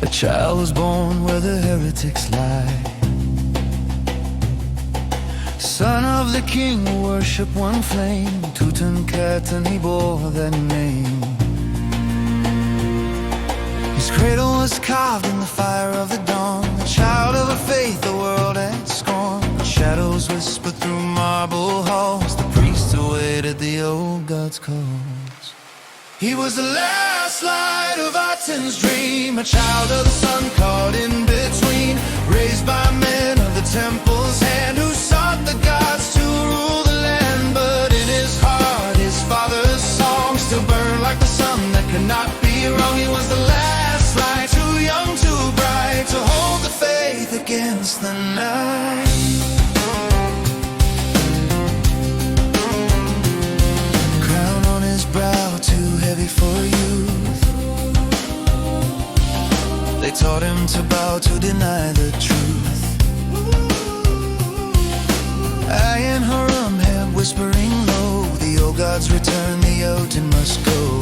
A child was born where the heretics lie. Son of the king who worshiped one flame, Tutankhaten, he bore that name. His cradle was carved in the fire of the dawn, the child of a faith the world had scorned. Shadows whispered through marble halls, the priests awaited the old god's calls. He was the last light of Aten's dream, a child of the sun caught in between, raised by men of the temple's hand, who sought the gods to rule the land. But in his heart, his father's song still burned like the sun that could not be wrong. He was the last light, too young, too bright, to hold the faith against the night. For youth, they taught him to bow, to deny the truth. I and Harum had whispering low, the old gods return, the Aten must go.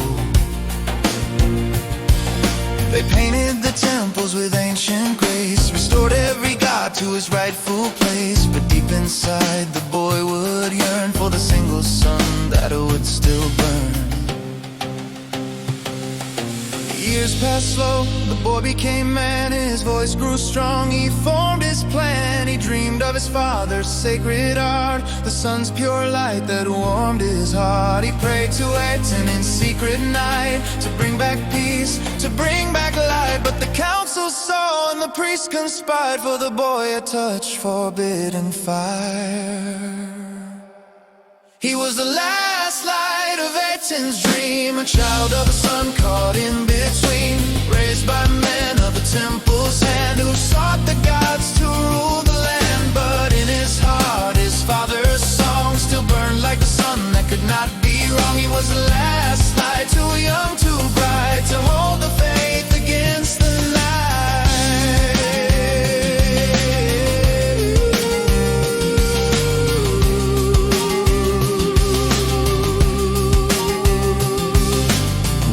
They painted the temples with ancient grace, restored every god to his rightful place. But deep inside the boy would yearn for the single sun that would still burn. Years passed slow, the boy became man, his voice grew strong, he formed his plan. He dreamed of his father's sacred art, the sun's pure light that warmed his heart. He prayed to Aten in secret night, to bring back peace, to bring back light. But the council saw and the priests conspired, for the boy a touch forbidden fire. He was the last light of Aten's dream, a child of the sun caught in between, raised by men of the temple's hand, who sought the gods to rule the land. But in his heart, his father's song still burned like the sun that could not be wrong. He was the last light, too young, too bright, to hold the faith against the night.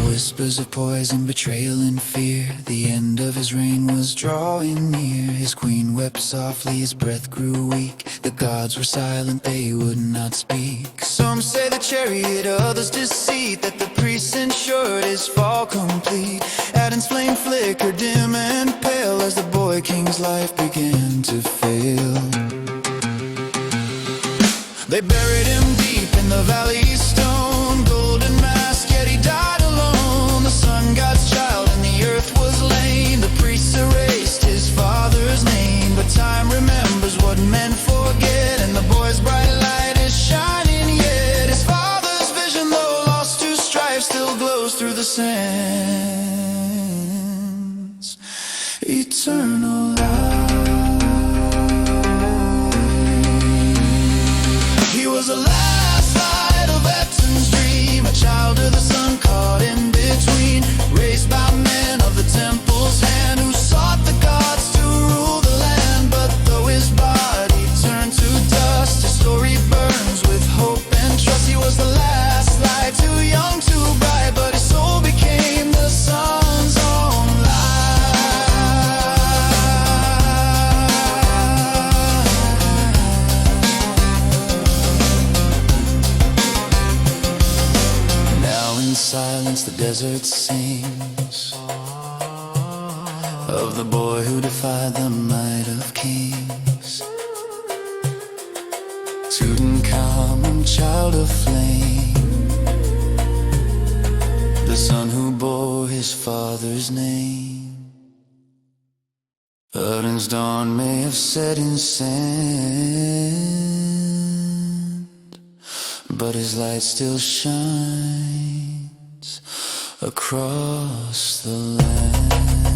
Whispers of poison, betrayal and fear, the end of his reign was drawing near. His queen wept softly, his breath grew weak, the gods were silent, they would not speak. Some say the chariot, others deceit, that the priests ensured his fall complete. Aten's flame flickered dim and pale as the boy king's life began to fail. They buried him deep in the valley stone, golden mask, yet he died alone. The sun god's child and the earth was lain, the priests erased his father's name. But time remembers what men forget, and the boy's bright light is shining yet. His father's vision, though lost to strife, still glows through the sands. Eternal light. He was the last light of Aten's dream, a child of the sun caught in between, raised by men of the temple's hand, who sought the gods to rule the land. But though his body turned to dust, his story burns with hope and trust. He was the last light, too young, too bright, but his soul became the sun's own silence. The desert sings of the boy who defied the might of kings. Tutankhamun, child of flame, the son who bore his father's name. Aten's dawn may have set in sand, but his light still shines across the land.